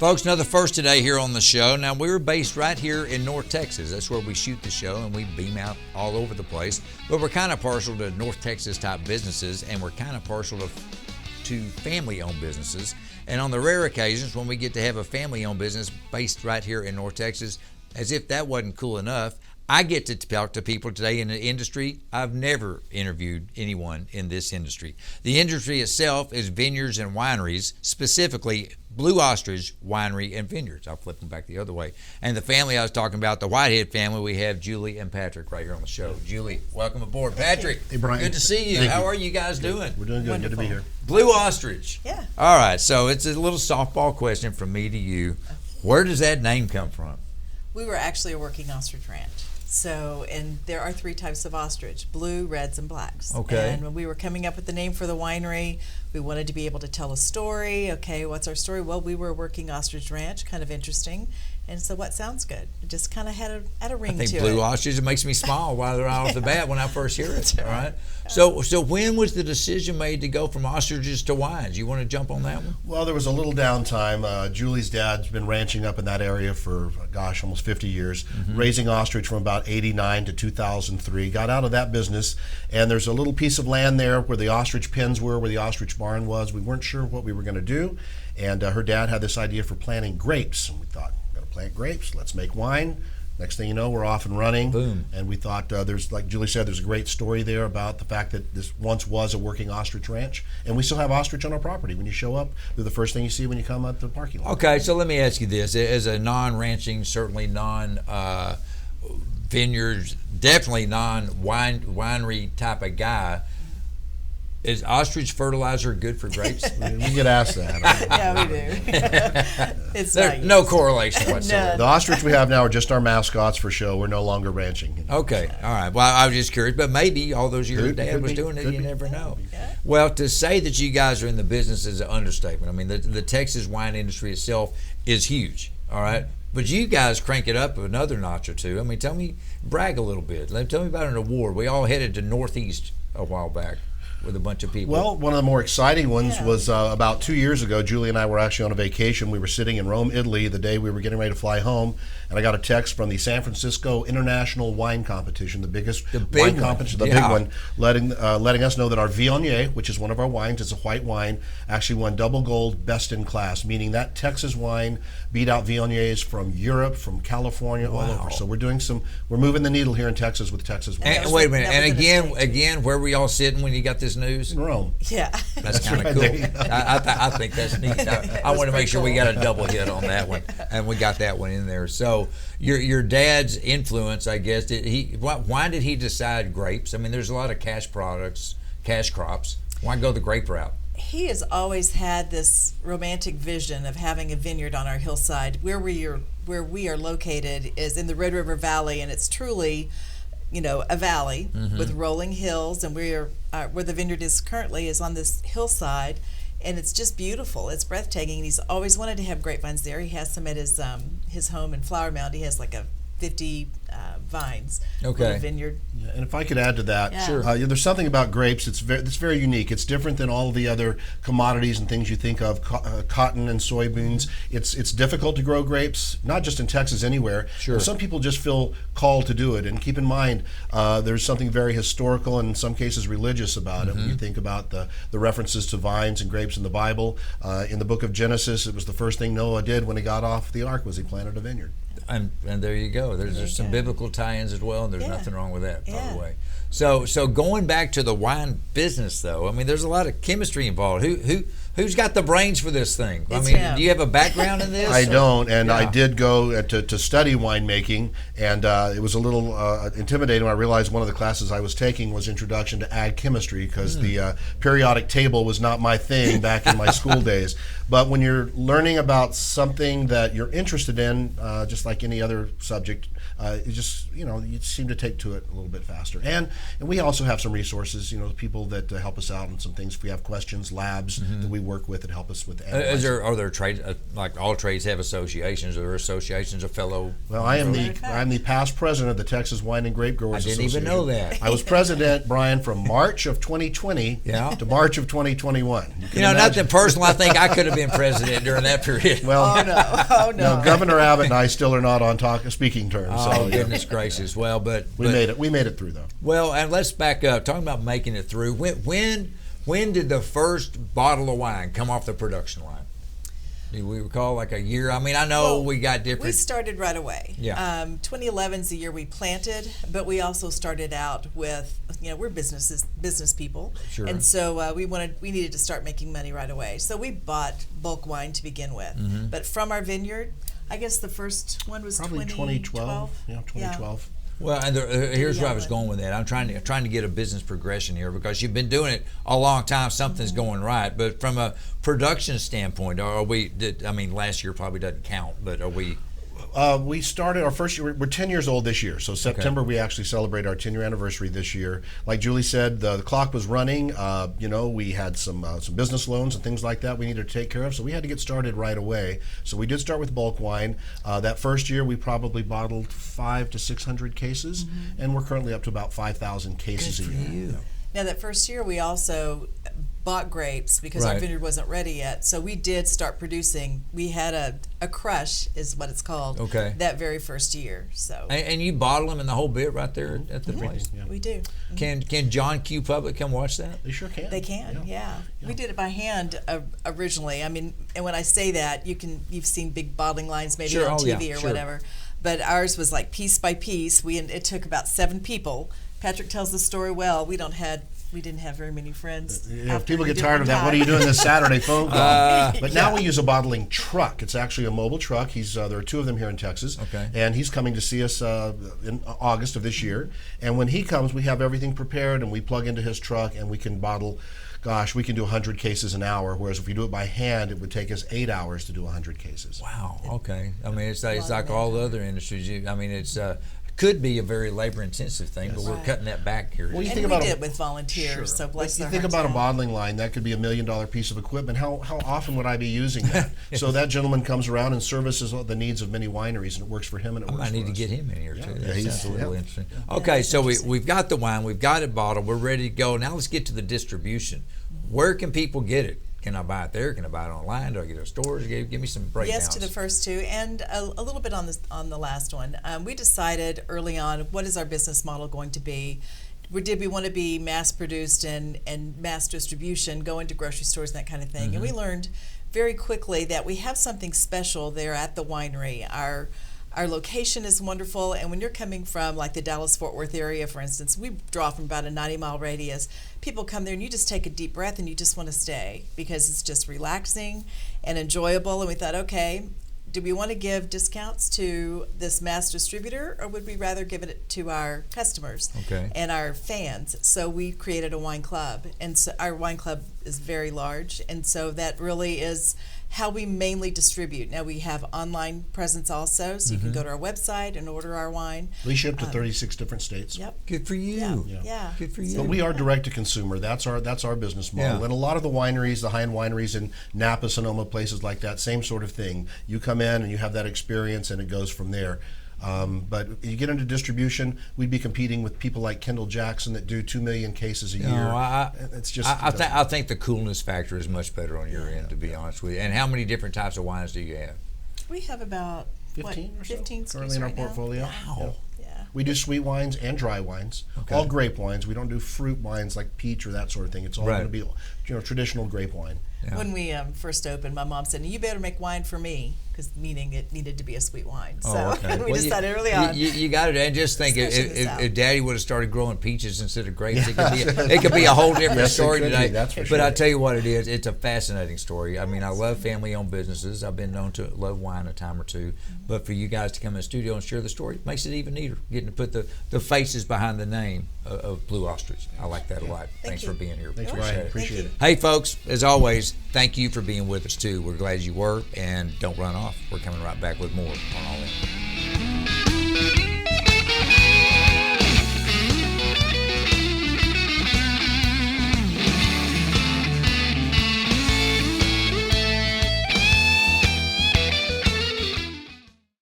Folks, another first today here on the show. Now, we're based right here in North Texas. That's where we shoot the show, and we beam out all over the place. But we're kind of partial to North Texas type businesses, and we're kind of partial to family-owned businesses. And on the rare occasions when we get to have a family-owned business based right here in North Texas, as if that wasn't cool enough, I get to talk to people today in the industry. I've never interviewed anyone in this industry. The industry itself is vineyards and wineries, specifically Blue Ostrich Winery and Vineyards. I'll flip them back the other way. And the family I was talking about, the Whitehead family, we have Julie and Patrick right here on the show. Julie, welcome aboard. Patrick, hey, Brian. Good to see you. How are you guys doing? We're doing good. Wonderful. Good to be here. Blue Ostrich. Yeah. All right, so it's a little softball question from me to you. Where does that name come from? We were actually a working ostrich ranch. So, and there are 3 types of ostrich: blue, reds, and blacks. Okay. And when we were coming up with the name for the winery, we wanted to be able to tell a story. Okay, what's our story? Well, we were a working ostrich ranch, kind of interesting. And so what sounds good? It just kind of had a ring to it. I think Blue Ostrich, it makes me smile right off the bat when I first hear it. All right. So when was the decision made to go from ostriches to wines? You want to jump on that one? Well, there was a little downtime. Julie's dad's been ranching up in that area for, almost 50 years, raising ostrich from about 89 to 2003. Got out of that business, and there's a little piece of land there where the ostrich pens were, where the ostrich barn was. We weren't sure what we were going to do, and her dad had this idea for planting grapes, and we thought, plant grapes, let's make wine. Next thing you know, we're off and running. Boom. And we thought, there's, like Julie said, there's a great story there about the fact that this once was a working ostrich ranch, and we still have ostrich on our property. When you show up, they're the first thing you see when you come out the parking lot. Okay, so let me ask you this. As a non-ranching, certainly non-vineyards, definitely non-winery type of guy, is ostrich fertilizer good for grapes? We get asked that. Yeah, we do. It's There's no correlation whatsoever. The ostrich we have now are just our mascots for show. We're no longer ranching. Okay, all right. Well, I was just curious, but maybe all those years Dad was be, doing it, you be. never know. Yeah. Well, to say that you guys are in the business is an understatement. I mean, the Texas wine industry itself is huge, all right? But you guys crank it up another notch or two. I mean, brag a little bit. Tell me about an award. We all headed to Northeast a while back with a bunch of people. Well, one of the more exciting ones was about 2 years ago. Julie and I were actually on a vacation. We were sitting in Rome, Italy, the day we were getting ready to fly home, and I got a text from the San Francisco International Wine Competition, the biggest wine competition, big one, letting us know that our Viognier, which is one of our wines, it's a white wine, actually won double gold, best in class, meaning that Texas wine beat out Viogniers from Europe, from California, all over. So we're moving the needle here in Texas with Texas wine. And wait a minute, and again, where were y'all sitting when you got this news? In Rome. Yeah. That's kind of cool. I think that's neat. I want to make sure we got a double hit on that one, and we got that one in there. So your dad's influence, I guess, why did he decide grapes? I mean, there's a lot of cash crops. Why go the grape route? He has always had this romantic vision of having a vineyard on our hillside. Where we are located is in the Red River Valley, and it's truly, a valley with rolling hills, and where the vineyard is currently is on this hillside, and it's just beautiful. It's breathtaking. He's always wanted to have grapevines there. He has some at his home in Flower Mound. He has like 50 vines. Okay. Vineyard. Yeah, and if I could add to that, Sure. There's something about grapes that's very unique. It's different than all the other commodities and things you think of, cotton and soybeans. It's difficult to grow grapes, not just in Texas, anywhere. Sure. And some people just feel called to do it. And keep in mind, there's something very historical and in some cases religious about it. When you think about the references to vines and grapes in the Bible, in the book of Genesis, it was the first thing Noah did when he got off the ark was he planted a vineyard. And there you go. There's some biblical tie-ins as well, and there's nothing wrong with that, by the way. So going back to the wine business, though, I mean, there's a lot of chemistry involved. Who's got the brains for this thing? It's him. Do you have a background in this? I don't, and I did go to study winemaking, and it was a little intimidating when I realized one of the classes I was taking was Introduction to Ag Chemistry, because the periodic table was not my thing back in my school days. But when you're learning about something that you're interested in, just like any other subject, it just, you seem to take to it a little bit faster. And we also have some resources, people that help us out on some things. If we have questions, labs that we work with that help us with analyzing. Are there trades, like all trades have associations, or associations of fellow? Well, I'm the past president of the Texas Wine and Grape Growers Association. I didn't even know that. I was president, Brian, from March of 2020 to March of 2021. Nothing personal. I think I could have been president during that period. Well, Oh no. no, Governor Abbott and I still are not on speaking terms. Oh, So goodness gracious. Well, but we made it. We made it through though. Well, and let's back up. Talking about making it through. When did the first bottle of wine come off the production line? Do we recall like a year? I mean, I know we got different. We started right away. Yeah. 2011 is the year we planted, but we also started out with, we're business people. Sure. And so we needed to start making money right away. So we bought bulk wine to begin with. Mm-hmm. But from our vineyard, I guess the first one was Probably 2012. Yeah, 2012. Well, and here's where I was going with that. I'm trying to get a business progression here because you've been doing it a long time. Something's going right, but from a production standpoint, last year probably doesn't count, but are we? We started our first year. We're 10 years old this year, so September we actually celebrate our 10-year anniversary this year. Like Julie said, the clock was running. We had some business loans and things like that we needed to take care of, so we had to get started right away. So we did start with bulk wine. That first year we probably bottled 500 to 600 cases, and we're currently up to about 5,000 cases a year. Now that first year we also bought grapes because our vineyard wasn't ready yet. So we did start producing. We had a crush is what it's called. Okay. That very first year. So. And you bottle them in the whole bit right there at the place. Yeah. We do. Can John Q. Public come watch that? They sure can. They can. Yeah. We did it by hand originally. I mean, and when I say that, you've seen big bottling lines maybe on TV or whatever. But ours was like piece by piece. It took about 7 people. Patrick tells the story well. We didn't have very many friends. If people get tired of that, what are you doing this Saturday phone call? But now we use a bottling truck. It's actually a mobile truck. There are 2 of them here in Texas. Okay. And he's coming to see us in August of this year. And when he comes, we have everything prepared, and we plug into his truck, and we can bottle. Gosh, we can do 100 cases an hour, whereas if we do it by hand, it would take us 8 hours to do 100 cases. Wow. Okay. I mean, it's like all the other industries. It's could be a very labor-intensive thing, but we're cutting that back here. Well, we did it with volunteers, so bless their hearts. You think about a bottling line, that could be $1 million piece of equipment. How often would I be using that? So that gentleman comes around and services the needs of many wineries, and it works for him and it works for us. I need to get him in here too. Yeah, That's really interesting. Yeah. Okay, so we've got the wine, we've got it bottled, we're ready to go. Now let's get to the distribution. Where can people get it? Can I buy it there? Can I buy it online? Do I get it at stores? Give me some breakdowns. Yes to the first 2, and a little bit on the last one. We decided early on, what is our business model going to be? Did we want to be mass produced and mass distribution, go into grocery stores and that kind of thing? And we learned very quickly that we have something special there at the winery. Our location is wonderful, and when you're coming from like the Dallas-Fort Worth area, for instance, we draw from about a 90-mile radius. People come there and you just take a deep breath and you just want to stay because it's just relaxing and enjoyable. And we thought, okay, do we want to give discounts to this mass distributor, or would we rather give it to our customers and our fans? So we created a wine club, and so our wine club is very large, and so that really is how we mainly distribute. Now we have online presence also, so you can go to our website and order our wine. We ship to 36 different states. Yep. Good for you. Yeah. Good for you. But we are direct to consumer. That's our business model. Yeah. And a lot of the wineries, the high-end wineries in Napa, Sonoma, places like that, same sort of thing. You come in and you have that experience, and it goes from there. But you get into distribution, we'd be competing with people like Kendall Jackson that do 2 million cases a year. It's just. I think the coolness factor is much better on your end, to be honest with you. And how many different types of wines do you have? We have about 15 or so 15 currently in our portfolio. Wow. Yeah. We do sweet wines and dry wines, all grape wines. We don't do fruit wines like peach or that sort of thing. It's all going to be traditional grape wine. Yeah. When we first opened, my mom said, "You better make wine for me," because meaning it needed to be a sweet wine. So we decided early on. You got it. And just think, if Daddy would have started growing peaches instead of grapes, Yeah. it could be a whole different story today. That's for but sure. I tell you what it is. It's a fascinating story. I mean, I love family-owned businesses. I've been known to love wine a time or two. But for you guys to come in the studio and share the story makes it even neater. Getting to put the faces behind the name of Blue Ostrich. I like that a lot. Thanks for being here. Thanks, Brian. Appreciate it. Hey, folks, as always, thank you for being with us, too. We're glad you were, and don't run off. We're coming right back with more on All In.